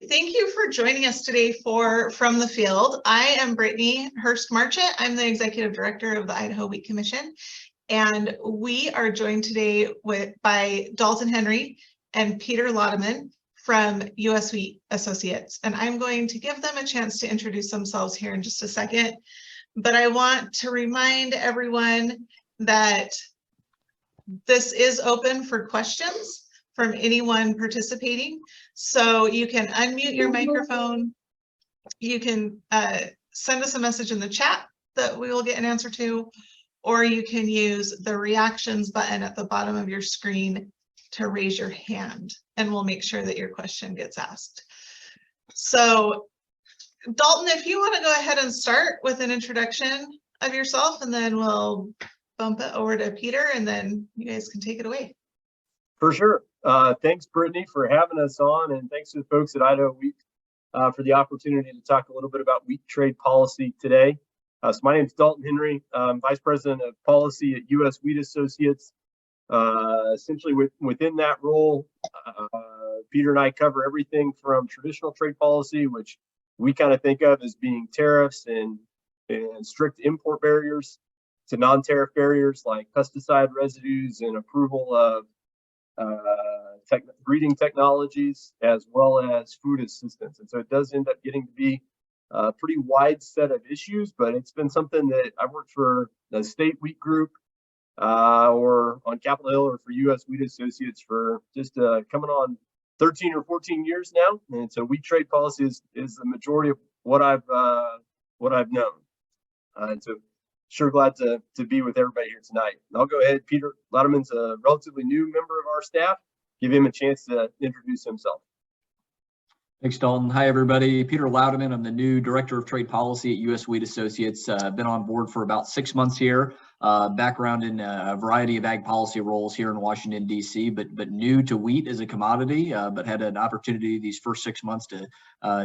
Thank you for joining us today for From the Field. I am Britany Hurst Marchant. I'm the Executive Director of the Idaho Wheat Commission, and we are joined today by Dalton Henry and Peter Laudeman from U.S. Wheat Associates. And I'm going to give them a chance to introduce themselves here in just a second. But I want to remind everyone that this is open for questions from anyone participating. So you can unmute your microphone. You can send us a message in the chat that we will get an answer to, or you can use the reactions button at the bottom of your screen to raise your hand, and we'll make sure that your question gets asked. So Dalton, if you want to go ahead and start with an introduction of yourself, and then we'll bump it over to Peter, and then you guys can take it away. For sure. Thanks, Britany, for having us on, and thanks to the folks at Idaho Wheat for the opportunity to talk a little bit about wheat trade policy today. So my name is Dalton Henry. I'm Vice President of Policy at U.S. Wheat Associates. Essentially, within that role, Peter and I cover everything from traditional trade policy, which we kind of think of as being tariffs and strict import barriers, to non-tariff barriers like pesticide residues and approval of breeding technologies, as well as food assistance. And so it does end up getting to be a pretty wide set of issues, but it's been something that I've worked for the state wheat group or on Capitol Hill or for U.S. Wheat Associates for just coming on 13 or 14 years now. And so wheat trade policy is the majority of what I've known. And so sure glad to be with everybody here tonight. And I'll go ahead. Peter Laudeman's a relatively new member of our staff. Give him a chance to introduce himself. Thanks, Dalton. Hi, everybody. Peter Laudeman. I'm the new Director of Trade Policy at U.S. Wheat Associates. Been on board for about 6 months here. Background in a variety of ag policy roles here in Washington, D.C., but new to wheat as a commodity, but had an opportunity these first 6 months to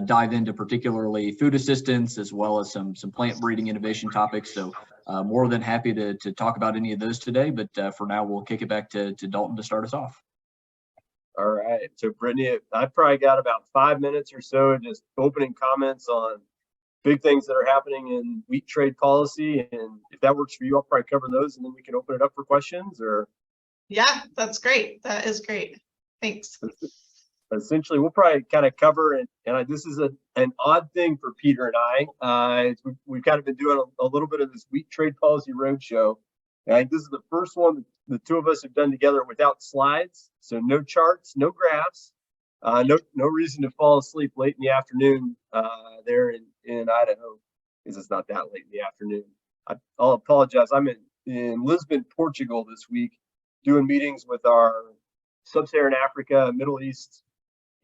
dive into particularly food assistance as well as some plant breeding innovation topics. So more than happy to talk about any of those today, but for now, we'll kick it back to Dalton to start us off. All right. So, Britany, I've probably got about 5 minutes or so just opening comments on big things that are happening in wheat trade policy. And if that works for you, I'll probably cover those, and then we can open it up for questions. Or yeah, that's great. That is great. Thanks. Essentially, we'll probably kind of cover, and this is an odd thing for Peter and I. We've kind of been doing a little bit of this wheat trade policy roadshow. And I think this is the first one the two of us have done together without slides. So no charts, no graphs, no reason to fall asleep late in the afternoon there in Idaho, because it's not that late in the afternoon. I'll apologize. I'm in Lisbon, Portugal this week, doing meetings with our Sub-Saharan Africa, Middle East,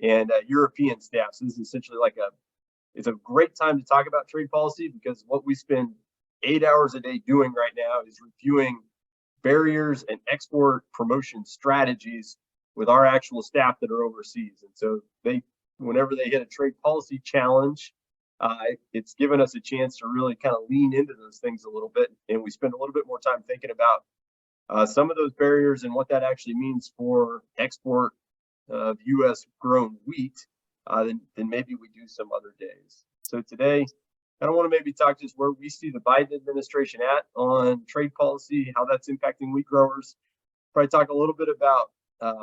and European staff. So this is essentially it's a great time to talk about trade policy, because what we spend 8 hours a day doing right now is reviewing barriers and export promotion strategies with our actual staff that are overseas. And so whenever they hit a trade policy challenge, it's given us a chance to really kind of lean into those things a little bit. And we spend a little bit more time thinking about some of those barriers and what that actually means for export of U.S. grown wheat than maybe we do some other days. So today, I don't want to maybe talk just where we see the Biden administration at on trade policy, how that's impacting wheat growers. Probably talk a little bit about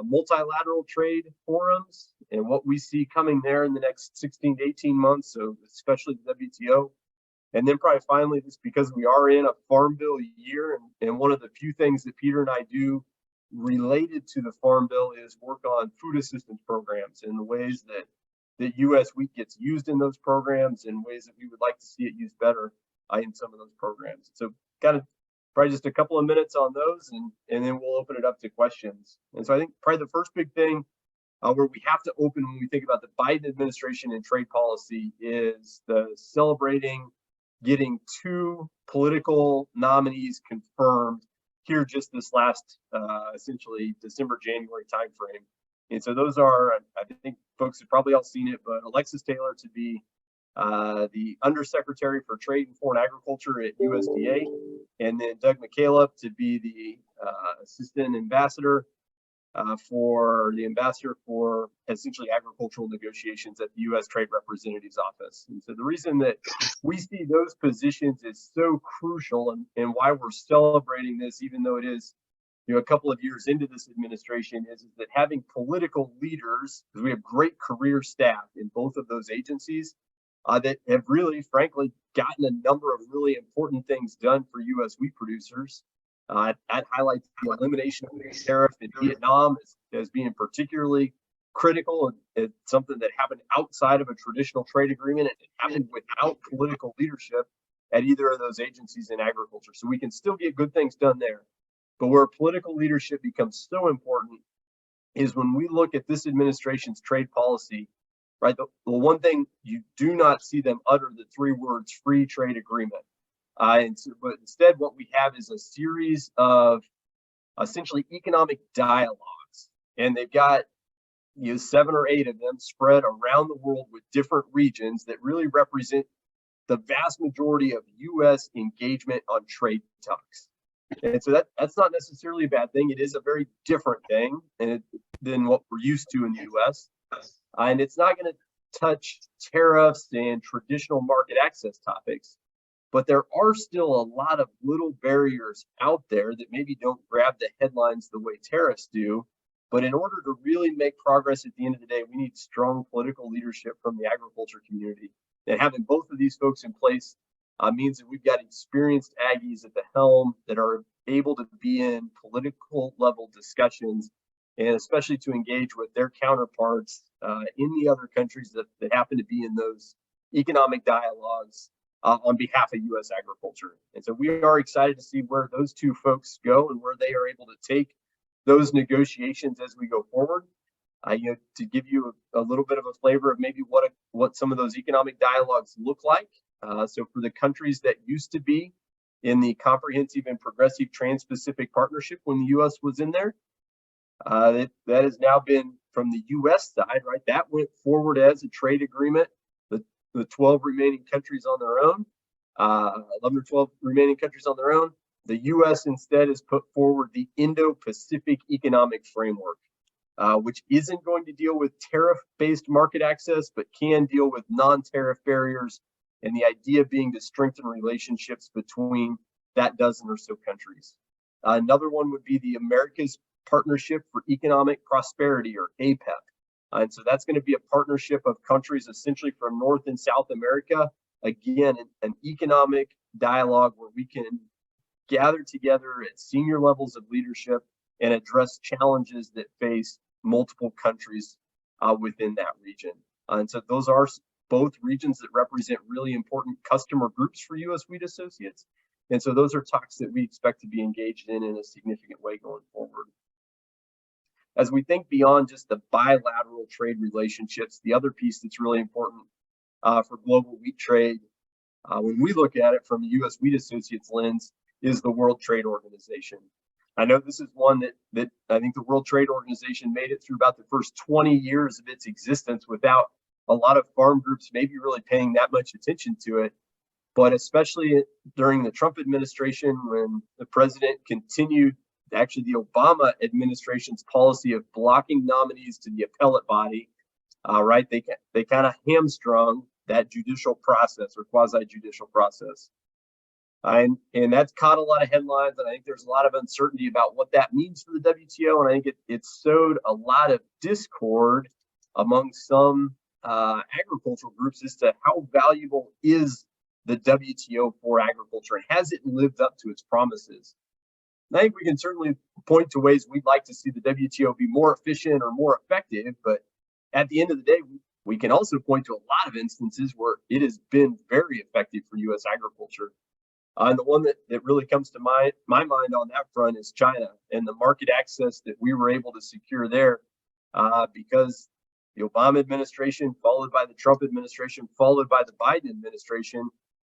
multilateral trade forums and what we see coming there in the next 16 to 18 months, so especially the WTO. And then probably finally, just because we are in a Farm Bill year, and one of the few things that Peter and I do related to the Farm Bill is work on food assistance programs and the ways that U.S. wheat gets used in those programs and ways that we would like to see it used better in some of those programs. So kind of probably just a couple of minutes on those, and then we'll open it up to questions. And so I think probably the first big thing where we have to open when we think about the Biden administration and trade policy is the celebrating getting 2 political nominees confirmed here just this last, essentially December, January timeframe. And so those are, I think folks have probably all seen it, but Alexis Taylor to be the Undersecretary for Trade and Foreign Agriculture at USDA, and then Doug McCaleb to be the Assistant Ambassador for the ambassador for essentially agricultural negotiations at the U.S. Trade Representative's office. And so the reason that we see those positions is so crucial, and why we're celebrating this, even though it is a couple of years into this administration, is that having political leaders, because we have great career staff in both of those agencies, that have really, frankly, gotten a number of really important things done for U.S. wheat producers. That highlights the elimination of the tariff in Vietnam as being particularly critical, and it's something that happened outside of a traditional trade agreement, and it happened without political leadership at either of those agencies in agriculture. So we can still get good things done there. But where political leadership becomes so important is when we look at this administration's trade policy, right? The one thing you do not see them utter the three words free trade agreement. But instead, what we have is a series of essentially economic dialogues, and they've got 7 or 8 of them spread around the world with different regions that really represent the vast majority of U.S. engagement on trade talks. And so that's not necessarily a bad thing. It is a very different thing than what we're used to in the U.S. And it's not going to touch tariffs and traditional market access topics. But there are still a lot of little barriers out there that maybe don't grab the headlines the way tariffs do. But in order to really make progress at the end of the day, we need strong political leadership from the agriculture community. And having both of these folks in place means that we've got experienced Aggies at the helm that are able to be in political level discussions, and especially to engage with their counterparts in the other countries that happen to be in those economic dialogues on behalf of U.S. agriculture. And so we are excited to see where those two folks go and where they are able to take those negotiations as we go forward. To give you a little bit of a flavor of maybe what some of those economic dialogues look like. So for the countries that used to be in the Comprehensive and Progressive Trans-Pacific Partnership when the U.S. was in there, that has now been from the U.S. side, right? That went forward as a trade agreement. The 12 remaining countries on their own, 11 or 12 remaining countries on their own. The U.S. instead has put forward the Indo-Pacific Economic Framework, which isn't going to deal with tariff-based market access, but can deal with non-tariff barriers, and the idea being to strengthen relationships between that dozen or so countries. Another one would be the Americas Partnership for Economic Prosperity, or APEP. And so that's going to be a partnership of countries essentially from North and South America. Again, an economic dialogue where we can gather together at senior levels of leadership and address challenges that face multiple countries within that region. And so those are both regions that represent really important customer groups for U.S. Wheat Associates. And so those are talks that we expect to be engaged in a significant way going forward. As we think beyond just the bilateral trade relationships, the other piece that's really important for global wheat trade, when we look at it from the U.S. Wheat Associates lens, is the World Trade Organization. I know this is one that I think the World Trade Organization made it through about the first 20 years of its existence without a lot of farm groups maybe really paying that much attention to it. But especially during the Trump administration, when the president continued actually the Obama administration's policy of blocking nominees to the appellate body, right? They kind of hamstrung that judicial process or quasi-judicial process. And that's caught a lot of headlines, and I think there's a lot of uncertainty about what that means for the WTO, and I think it sowed a lot of discord among some agricultural groups as to how valuable is the WTO for agriculture, and has it lived up to its promises? And I think we can certainly point to ways we'd like to see the WTO be more efficient or more effective, but at the end of the day, we can also point to a lot of instances where it has been very effective for U.S. agriculture. And the one that really comes to my mind on that front is China and the market access that we were able to secure there because the Obama administration, followed by the Trump administration, followed by the Biden administration,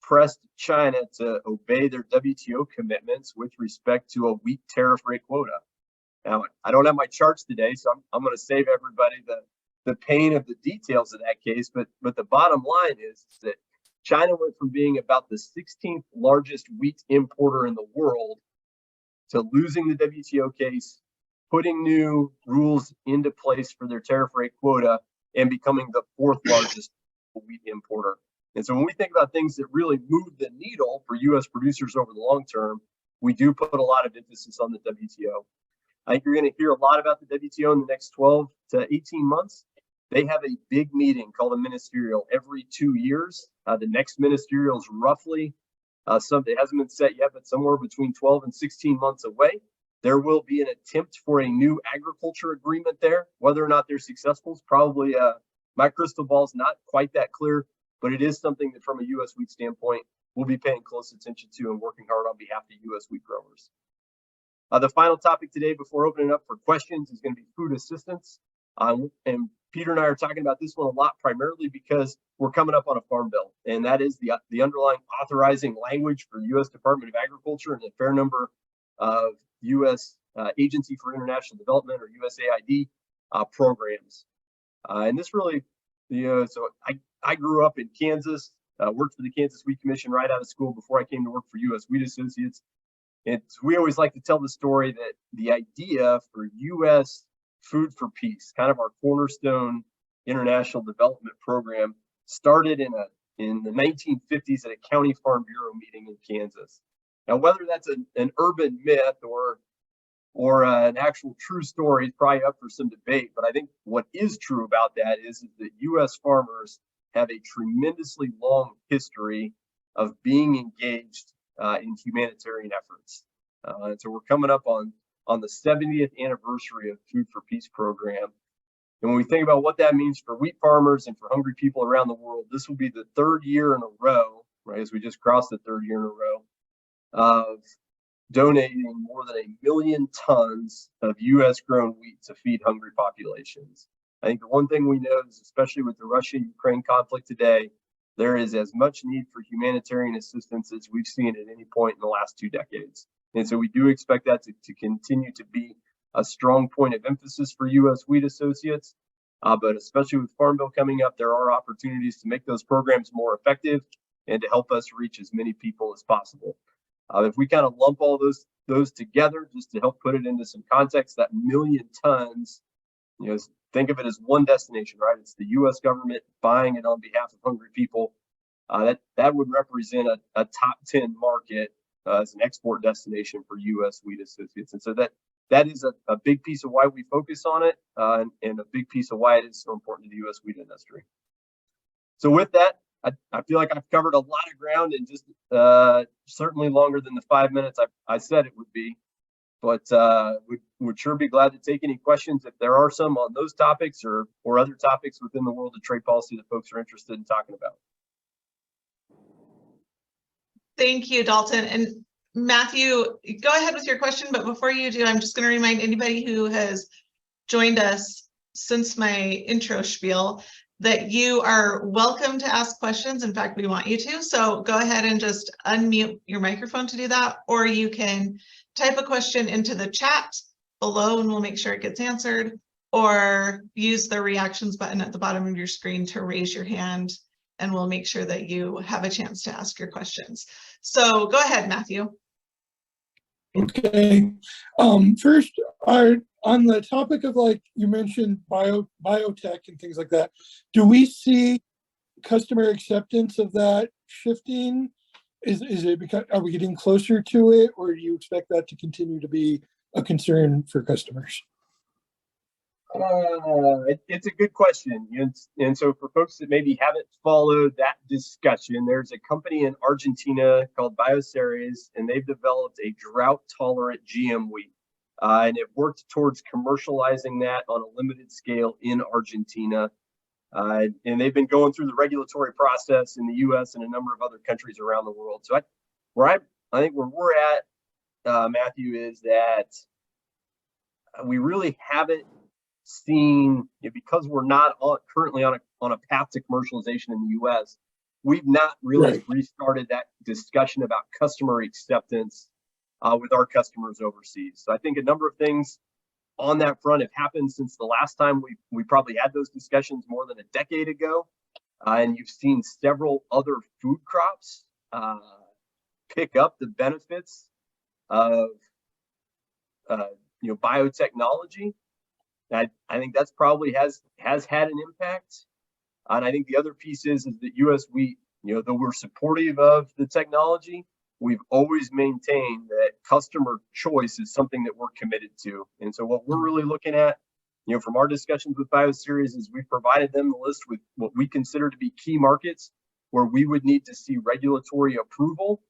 pressed China to obey their WTO commitments with respect to a wheat tariff rate quota. Now, I don't have my charts today, so I'm going to save everybody the pain of the details of that case. But the bottom line is that China went from being about the 16th largest wheat importer in the world to losing the WTO case, putting new rules into place for their tariff rate quota and becoming the 4th largest wheat importer. And so when we think about things that really move the needle for U.S. producers over the long term, we do put a lot of emphasis on the WTO. I think you're going to hear a lot about the WTO in the next 12 to 18 months. They have a big meeting called a ministerial every 2 years. The next ministerial is roughly, it hasn't been set yet, but somewhere between 12 and 16 months away. There will be an attempt for a new agriculture agreement there. Whether or not they're successful is probably, my crystal ball is not quite that clear, but it is something that from a U.S. wheat standpoint, we'll be paying close attention to and working hard on behalf of U.S. wheat growers. The final topic today before opening up for questions is going to be food assistance. And Peter and I are talking about this one a lot, primarily because we're coming up on a farm bill, and that is the underlying authorizing language for U.S. Department of Agriculture and a fair number of U.S. Agency for International Development, or USAID programs. And this really, so I grew up in Kansas, worked for the Kansas Wheat Commission right out of school before I came to work for U.S. Wheat Associates. And we always like to tell the story that the idea for U.S. Food for Peace, kind of our cornerstone international development program, started in the 1950s at a county farm bureau meeting in Kansas. Now, whether that's an urban myth or an actual true story is probably up for some debate, but I think what is true about that is that U.S. farmers have a tremendously long history of being engaged in humanitarian efforts. And so we're coming up on the 70th anniversary of Food for Peace program. And when we think about what that means for wheat farmers and for hungry people around the world, this will be the 3rd year in a row, right, as we just crossed the 3rd year in a row, of donating more than 1 million tons of U.S. grown wheat to feed hungry populations. I think the one thing we know is, especially with the Russia-Ukraine conflict today, there is as much need for humanitarian assistance as we've seen at any point in the last 2 decades. And so we do expect that to continue to be a strong point of emphasis for U.S. Wheat Associates. But especially with Farm Bill coming up, there are opportunities to make those programs more effective and to help us reach as many people as possible. If we kind of lump all those together, just to help put it into some context, that 1 million tons, think of it as one destination, right? It's the U.S. government buying it on behalf of hungry people. That would represent a top 10 market as an export destination for U.S. Wheat Associates. And so that is a big piece of why we focus on it, and a big piece of why it is so important to the U.S. wheat industry. So with that, I feel like I've covered a lot of ground in just certainly longer than the 5 minutes I said it would be. But would sure be glad to take any questions if there are some on those topics or other topics within the world of trade policy that folks are interested in talking about. Thank you, Dalton. And Matthew, go ahead with your question, but before you do, I'm just going to remind anybody who has joined us since my intro spiel that you are welcome to ask questions. In fact, we want you to. So go ahead and just unmute your microphone to do that, or you can type a question into the chat below and we'll make sure it gets answered, or use the reactions button at the bottom of your screen to raise your hand and we'll make sure that you have a chance to ask your questions. So go ahead, Matthew. Okay. First, on the topic of, like you mentioned, biotech and things like that, do we see customer acceptance of that shifting? Is it because, are we getting closer to it, or do you expect that to continue to be a concern for customers? It's a good question. And so for folks that maybe haven't followed that discussion, there's a company in Argentina called Bioceres, and they've developed a drought-tolerant GM wheat. And it worked towards commercializing that on a limited scale in Argentina. And they've been going through the regulatory process in the U.S. and a number of other countries around the world. So I think where we're at, Matthew, is that we really haven't seen, because we're not currently on a path to commercialization in the U.S., we've not really restarted that discussion about customer acceptance with our customers overseas. So I think a number of things on that front have happened since the last time we probably had those discussions more than a decade ago. And you've seen several other food crops pick up the benefits of biotechnology. I think that's probably has had an impact. And I think the other piece is that U.S. wheat, though we're supportive of the technology, we've always maintained that customer choice is something that we're committed to. And so what we're really looking at, from our discussions with BioSeries, is we've provided them the list with what we consider to be key markets where we would need to see regulatory approval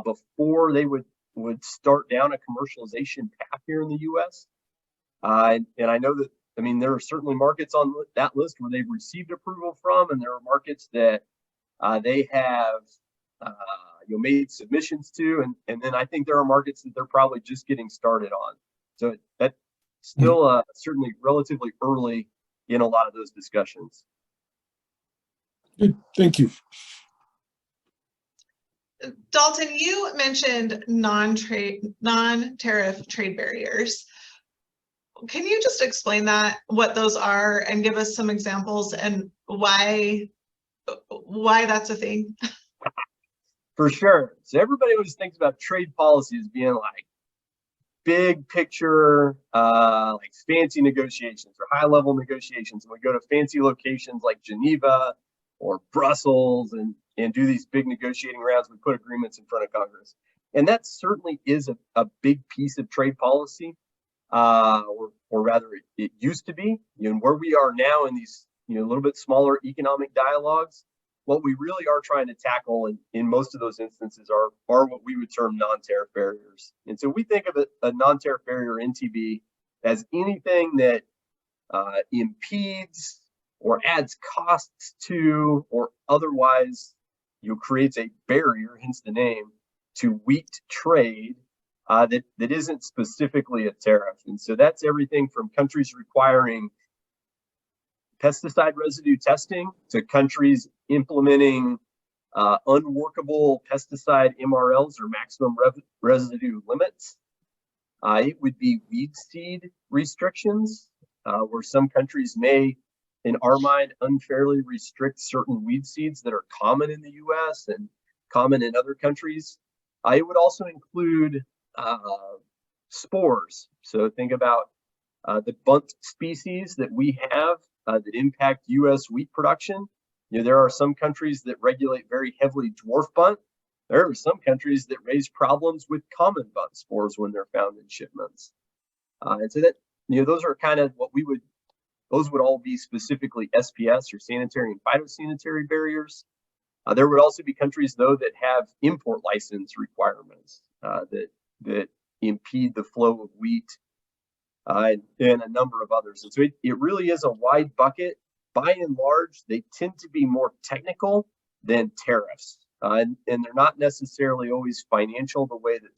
before they would start down a commercialization path here in the U.S. And I know that, there are certainly markets on that list where they've received approval from, and there are markets that they have made submissions to, and then I think there are markets that they're probably just getting started on. So that's still certainly relatively early in a lot of those discussions. Good, thank you. Dalton, you mentioned non-tariff trade barriers. Can you just explain what those are, and give us some examples and why that's a thing? For sure. So everybody always thinks about trade policy as being like big picture, like fancy negotiations or high level negotiations. And we go to fancy locations like Geneva or Brussels and do these big negotiating rounds. We put agreements in front of Congress. And that certainly is a big piece of trade policy, or rather it used to be. Where we are now in these a little bit smaller economic dialogues, what we really are trying to tackle in most of those instances are what we would term non-tariff barriers. And so we think of a non-tariff barrier, NTB, as anything that impedes or adds costs to, or otherwise creates a barrier, hence the name, to wheat trade that isn't specifically a tariff. And so that's everything from countries requiring pesticide residue testing to countries implementing unworkable pesticide MRLs, or maximum residue limits. It would be weed seed restrictions, where some countries may, in our mind, unfairly restrict certain weed seeds that are common in the US and common in other countries. It would also include spores. So think about the bunt species that we have that impact US wheat production. There are some countries that regulate very heavily dwarf bunt. There are some countries that raise problems with common bunt spores when they're found in shipments. And so that, those are kind of those would all be specifically SPS, or sanitary and phytosanitary barriers. There would also be countries, though, that have import license requirements that impede the flow of wheat, and a number of others. And so it really is a wide bucket. By and large, they tend to be more technical than tariffs, and they're not necessarily always financial the way that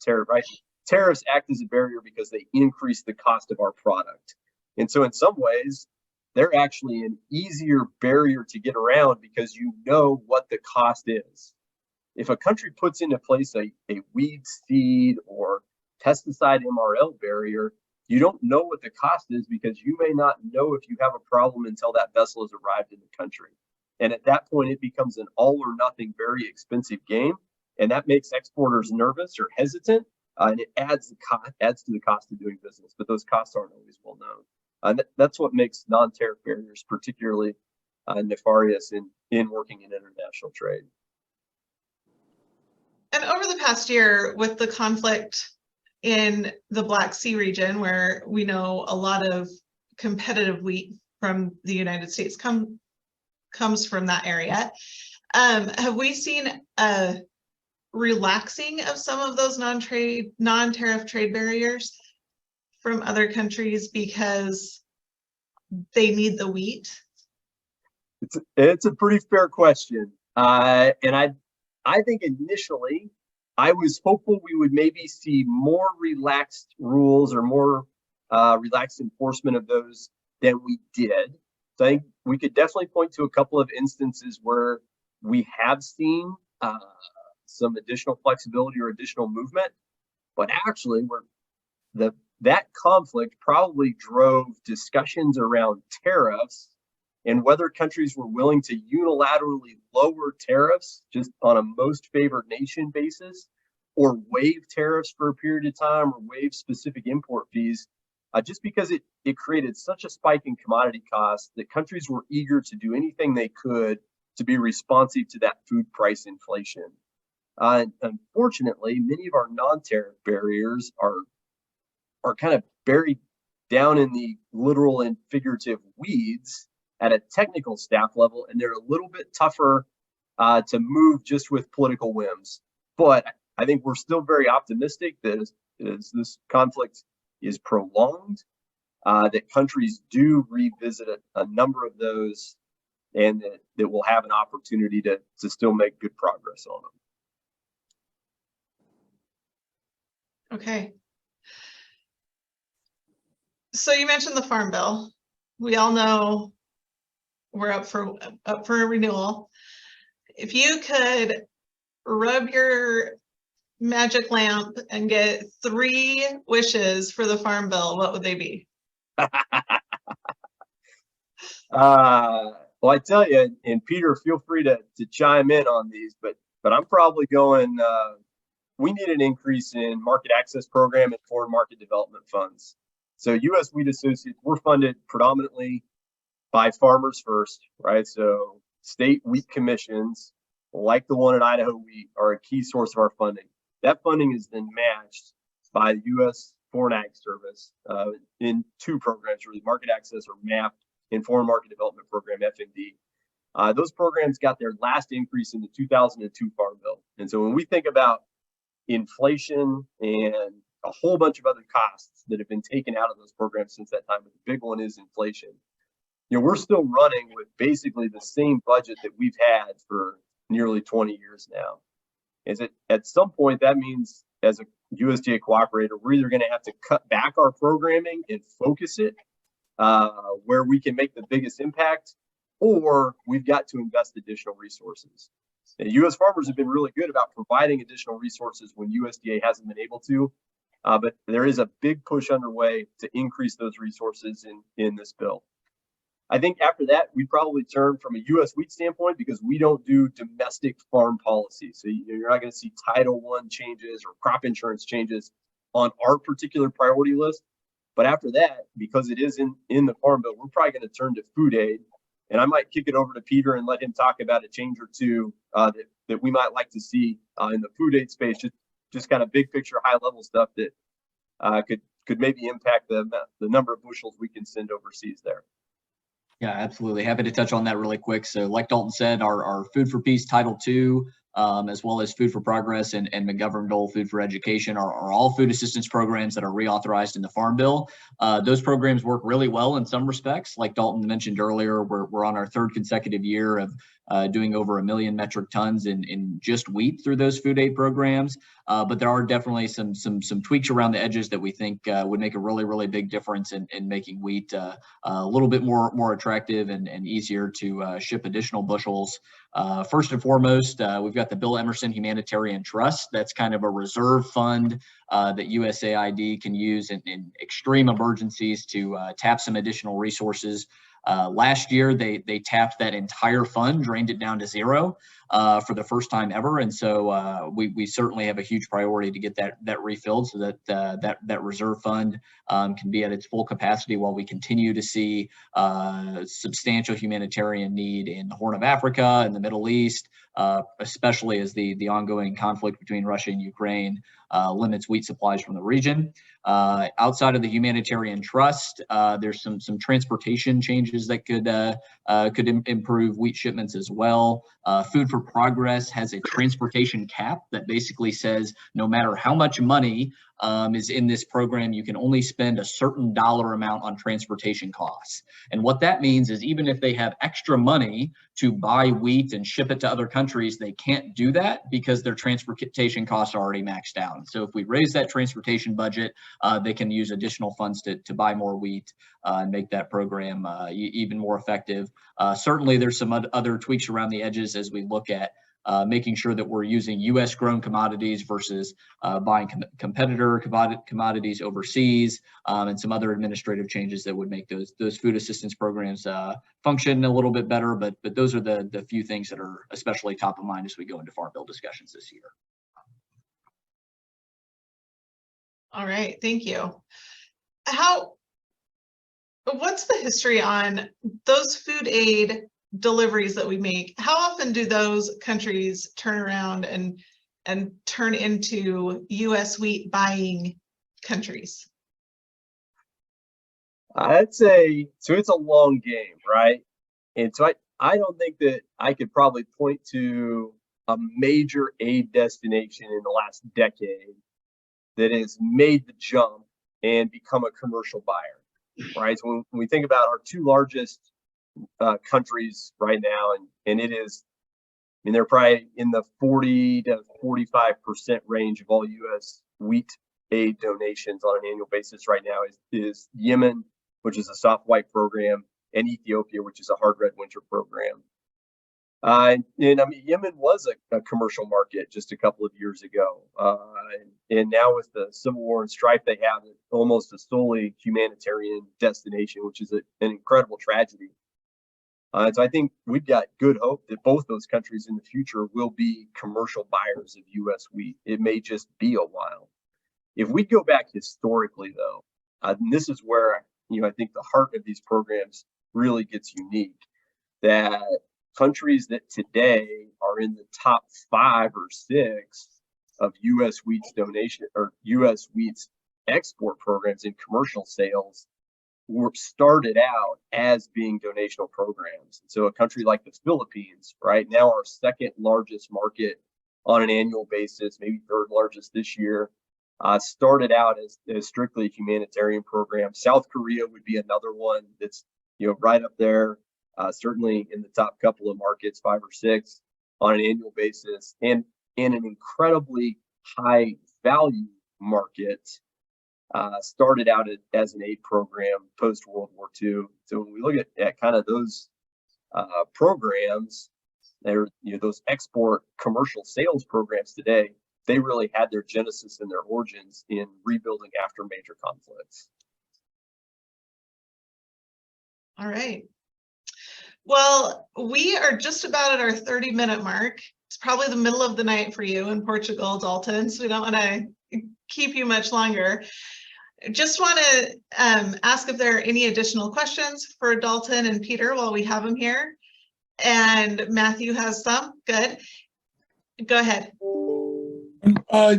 tariffs act as a barrier because they increase the cost of our product. And so in some ways, they're actually an easier barrier to get around because you know what the cost is. If a country puts into place a weed seed or pesticide MRL barrier, you don't know what the cost is because you may not know if you have a problem until that vessel has arrived in the country. And at that point, it becomes an all or nothing, very expensive game. And that makes exporters nervous or hesitant. And it adds to the cost of doing business. But those costs aren't always well known. And that's what makes non-tariff barriers particularly nefarious in working in international trade. And over the past year, with the conflict in the Black Sea region, where we know a lot of competitive wheat from the United States comes from that area, have we seen a relaxing of some of those non-tariff trade barriers from other countries because they need the wheat? It's a pretty fair question, and I think initially I was hopeful we would maybe see more relaxed rules or more relaxed enforcement of those than we did. So I think we could definitely point to a couple of instances where we have seen some additional flexibility or additional movement, but actually that conflict probably drove discussions around tariffs and whether countries were willing to unilaterally lower tariffs just on a most favored nation basis, or waive tariffs for a period of time, or waive specific import fees. just because it created such a spike in commodity costs that countries were eager to do anything they could to be responsive to that food price inflation. And unfortunately, many of our non-tariff barriers are kind of buried down in the literal and figurative weeds at a technical staff level, and they're a little bit tougher to move just with political whims. But I think we're still very optimistic that as this conflict is prolonged, that countries do revisit a number of those, and that we'll have an opportunity to still make good progress on them. Okay. So you mentioned the Farm Bill. We all know we're up for a renewal. If you could rub your magic lamp and get 3 wishes for the Farm Bill, what would they be? Well, I tell you, and Peter, feel free to chime in on these, but I'm probably going, we need an increase in market access program and foreign market development funds. So U.S. Wheat Associates, we're funded predominantly by Farmers First, right? So state wheat commissions, like the one at Idaho Wheat, are a key source of our funding. That funding is then matched by the U.S. Foreign Ag Service in 2 programs, really, Market Access, or MAP, and Foreign Market Development Program, FMD. Those programs got their last increase in the 2002 Farm Bill. And so when we think about inflation and a whole bunch of other costs that have been taken out of those programs since that time, but the big one is inflation. You know, we're still running with basically the same budget that we've had for nearly 20 years now. At some point, that means as a USDA cooperator, we're either going to have to cut back our programming and focus it where we can make the biggest impact, or we've got to invest additional resources. And U.S. farmers have been really good about providing additional resources when USDA hasn't been able to, but there is a big push underway to increase those resources in this bill. I think after that, we probably turn from a U.S. wheat standpoint, because we don't do domestic farm policy. So you're not going to see Title I changes or crop insurance changes on our particular priority list. But after that, because it is in the Farm Bill, we're probably going to turn to food aid. And I might kick it over to Peter and let him talk about a change or two that we might like to see in the food aid space, just kind of big picture, high level stuff that could maybe impact the number of bushels we can send overseas there. Yeah, absolutely. Happy to touch on that really quick. So like Dalton said, our Food for Peace Title II, as well as Food for Progress and McGovern-Dole Food for Education are all food assistance programs that are reauthorized in the Farm Bill. Those programs work really well in some respects. Like Dalton mentioned earlier, we're on our 3rd consecutive year of doing over 1 million metric tons in just wheat through those food aid programs. But there are definitely some tweaks around the edges that we think would make a really big difference in making wheat a little bit more attractive and easier to ship additional bushels. First and foremost, we've got the Bill Emerson Humanitarian Trust. That's kind of a reserve fund that USAID can use in extreme emergencies to tap some additional resources. Last year, they tapped that entire fund, drained it down to 0 for the first time ever. And so we certainly have a huge priority to get that refilled so that that reserve fund can be at its full capacity while we continue to see substantial humanitarian need in the Horn of Africa and the Middle East, especially as the ongoing conflict between Russia and Ukraine limits wheat supplies from the region. Outside of the humanitarian trust, there's some transportation changes that could improve wheat shipments as well. Food for Progress has a transportation cap that basically says no matter how much money is in this program, you can only spend a certain dollar amount on transportation costs. And what that means is even if they have extra money to buy wheat and ship it to other countries, they can't do that because their transportation costs are already maxed out. So if we raise that transportation budget, they can use additional funds to buy more wheat and make that program even more effective. Certainly, there's some other tweaks around the edges as we look at making sure that we're using U.S. grown commodities versus buying competitor commodities overseas, and some other administrative changes that would make those food assistance programs function a little bit better. But those are the few things that are especially top of mind as we go into Farm Bill discussions this year. All right, thank you. How What's the history on those food aid deliveries that we make? How often do those countries turn around and turn into US wheat buying countries? I'd say, so it's a long game, right? And so I don't think that I could probably point to a major aid destination in the last decade that has made the jump and become a commercial buyer, right? So when we think about our two largest countries right now, and it is, I mean, they're probably in the 40 to 45% range of all U.S. wheat aid donations on an annual basis right now is Yemen, which is a soft white program, and Ethiopia, which is a hard red winter program. And I mean, Yemen was a commercial market just a couple of years ago. And now with the civil war and strife, they have almost a solely humanitarian destination, which is an incredible tragedy. So I think we've got good hope that both those countries in the future will be commercial buyers of U.S. wheat. It may just be a while. If we go back historically, though, and this is where I think the heart of these programs really gets unique, that countries that today are in the top 5 or 6 of U.S. wheat's donation or U.S. wheat's export programs in commercial sales were started out as being donational programs. So a country like the Philippines, right now our second largest market on an annual basis, maybe third largest this year, started out as strictly a humanitarian program. South Korea would be another one that's right up there, certainly in the top couple of markets, 5 or 6 on an annual basis, and in an incredibly high value market. Started out as an aid program post World War II. So when we look at kind of those programs, they're those export commercial sales programs today, they really had their genesis and their origins in rebuilding after major conflicts. All right. Well, we are just about at our 30-minute mark. It's probably the middle of the night for you in Portugal, Dalton, so we don't want to keep you much longer. Just want to ask if there are any additional questions for Dalton and Peter while we have them here. And Matthew has some. Good. Go ahead.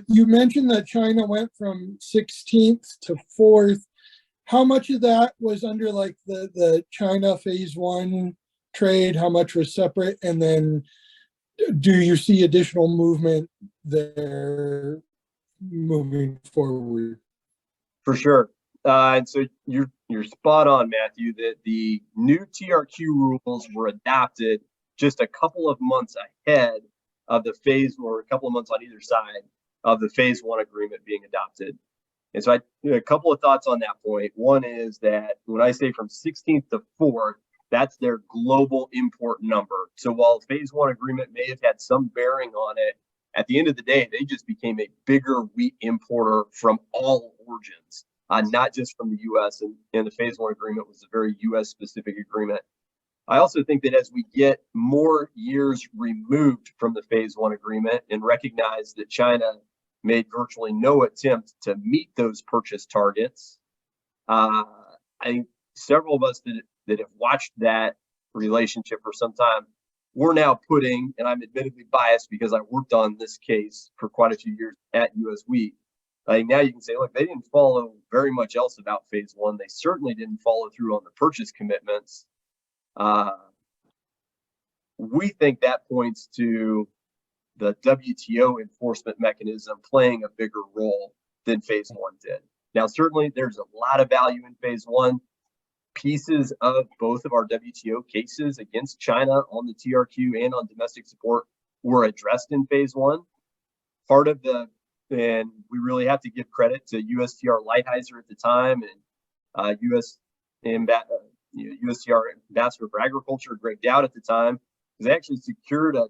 You mentioned that China went from 16th to 4th. How much of that was under like the China phase 1 trade? How much was separate? And then do you see additional movement there moving forward? For sure. And so you're spot on, Matthew, that the new TRQ rules were adopted just a couple of months ahead of the phase, or a couple of months on either side of the phase 1 agreement being adopted. And so a couple of thoughts on that point. One is that when I say from 16th to 4th, that's their global import number. So while the phase 1 agreement may have had some bearing on it, at the end of the day, they just became a bigger wheat importer from all origins, not just from the U.S. And the phase 1 agreement was a very U.S. specific agreement. I also think that as we get more years removed from the phase 1 agreement and recognize that China made virtually no attempt to meet those purchase targets, I think several of us that have watched that relationship for some time, we're now putting, and I'm admittedly biased because I worked on this case for quite a few years at US Wheat. I think now you can say, look, they didn't follow very much else about phase 1. They certainly didn't follow through on the purchase commitments. We think that points to the WTO enforcement mechanism playing a bigger role than phase 1 did. Now, certainly there's a lot of value in phase 1. Pieces of both of our WTO cases against China on the TRQ and on domestic support were addressed in phase 1. Part of and we really have to give credit to USTR Lighthizer at the time and USTR Ambassador for Agriculture, Greg Dowd at the time, because they actually secured a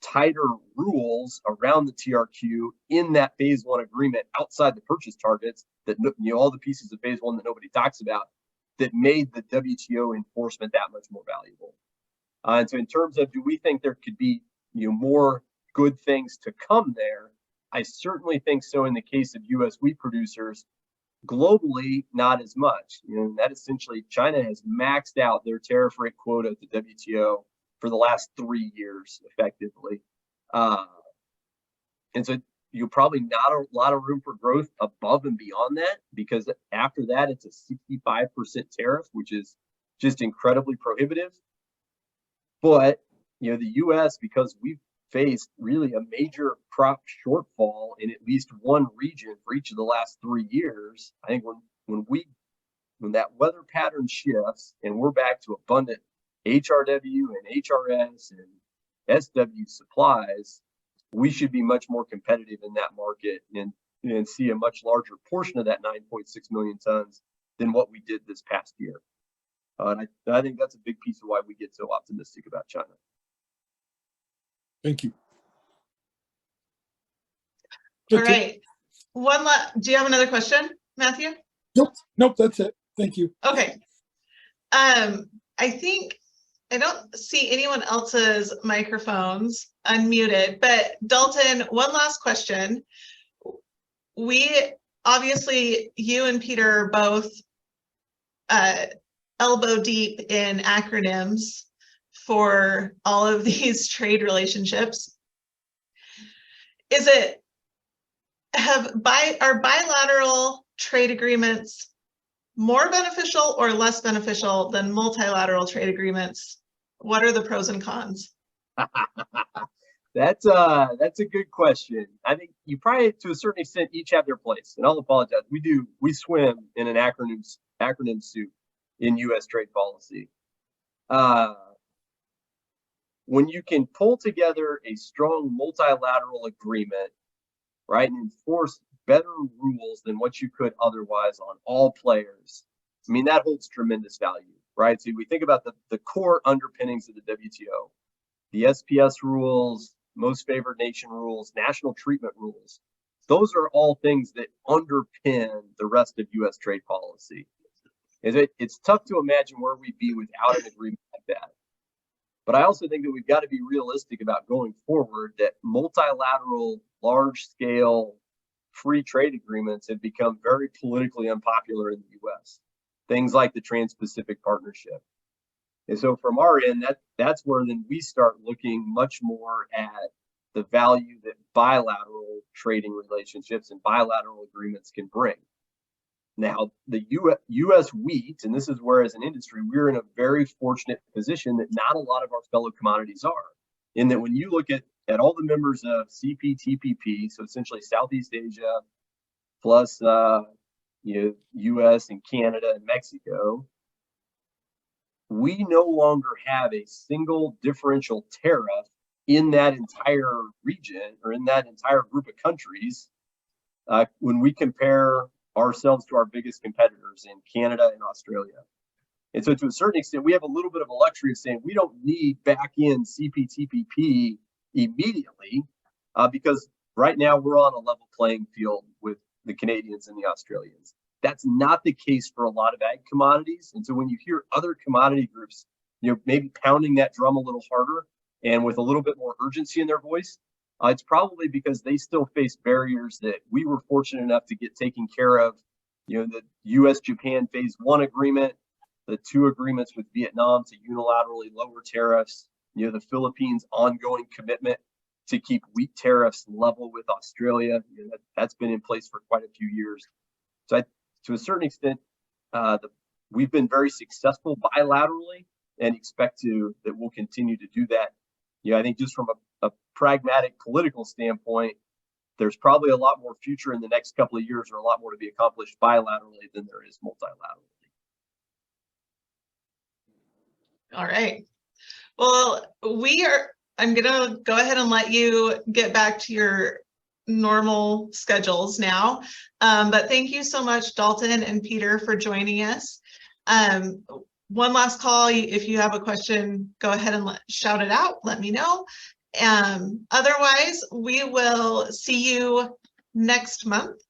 tighter rules around the TRQ in that phase 1 agreement outside the purchase targets that all the pieces of phase 1 that nobody talks about, that made the WTO enforcement that much more valuable. And so in terms of, do we think there could be more good things to come there? I certainly think so in the case of US wheat producers, Globally, not as much. That essentially China has maxed out their tariff rate quota at the WTO for the last 3 years, effectively. And so you're probably not a lot of room for growth above and beyond that, because after that, it's a 65% tariff, which is just incredibly prohibitive. But, the U.S., because we've faced really a major crop shortfall in at least one region for each of the last 3 years, I think when that weather pattern shifts and we're back to abundant HRW and HRS and SW supplies, we should be much more competitive in that market and see a much larger portion of that 9.6 million tons than what we did this past year. And I think that's a big piece of why we get so optimistic about China. Thank you. All right. Do you have another question, Matthew? Nope, that's it. Thank you. Okay. I think I don't see anyone else's microphones unmuted, but Dalton, one last question. We obviously, you and Peter are both elbow deep in acronyms for all of these trade relationships. Are bilateral trade agreements more beneficial or less beneficial than multilateral trade agreements? What are the pros and cons? That's a good question. I think you probably, to a certain extent, each have their place. And I'll apologize. We swim in an acronym soup in U.S. trade policy. When you can pull together a strong multilateral agreement, right, and enforce better rules than what you could otherwise on all players, I mean, that holds tremendous value, right? So we think about the core underpinnings of the WTO, the SPS rules, most favored nation rules, national treatment rules. Those are all things that underpin the rest of U.S. trade policy. It's tough to imagine where we'd be without an agreement like that. But I also think that we've got to be realistic about going forward, that multilateral, large-scale free trade agreements have become very politically unpopular in the U.S. Things like the Trans-Pacific Partnership. And so from our end, that's where then we start looking much more at the value that bilateral trading relationships and bilateral agreements can bring. Now, the U.S. wheat, and this is where as an industry, we're in a very fortunate position that not a lot of our fellow commodities are. In that when you look at all the members of CPTPP, so essentially Southeast Asia, plus U.S. and Canada and Mexico, we no longer have a single differential tariff in that entire region or in that entire group of countries when we compare ourselves to our biggest competitors in Canada and Australia. And so to a certain extent, we have a little bit of a luxury of saying we don't need back in CPTPP immediately because right now we're on a level playing field with the Canadians and the Australians. That's not the case for a lot of ag commodities. And so when you hear other commodity groups, maybe pounding that drum a little harder and with a little bit more urgency in their voice, it's probably because they still face barriers that we were fortunate enough to get taken care of. The U.S.-Japan Phase 1 agreement, the 2 agreements with Vietnam to unilaterally lower tariffs, the Philippines' ongoing commitment to keep wheat tariffs level with Australia. That's been in place for quite a few years. So to a certain extent, we've been very successful bilaterally and expect that we'll continue to do that. I think just from a pragmatic political standpoint, there's probably a lot more future in the next couple of years or a lot more to be accomplished bilaterally than there is multilaterally. All right. Well, I'm going to go ahead and let you get back to your normal schedules now. But thank you so much, Dalton and Peter, for joining us. One last call. If you have a question, go ahead and shout it out. Let me know. Otherwise, we will see you next month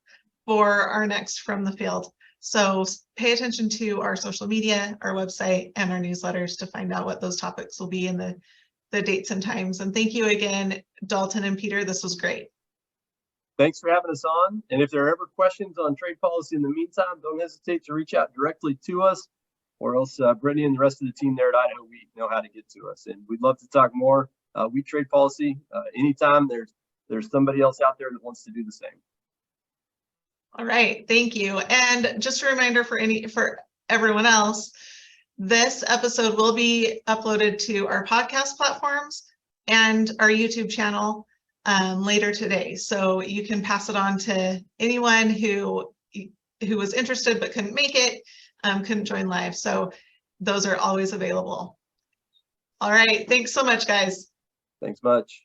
for our next From the Field. So pay attention to our social media, our website, and our newsletters to find out what those topics will be in the dates and times. And thank you again, Dalton and Peter. This was great. thanks for having us on. And if there are ever questions on trade policy in the meantime, don't hesitate to reach out directly to us, or else Britany and the rest of the team there at Idaho Wheat know how to get to us. And we'd love to talk more wheat trade policy anytime there's somebody else out there that wants to do the same. All right, thank you. And just a reminder for everyone else, this episode will be uploaded to our podcast platforms and our YouTube channel later today. So you can pass it on to anyone who was interested but couldn't make it, couldn't join live. So those are always available. All right, thanks so much, guys. Thanks much.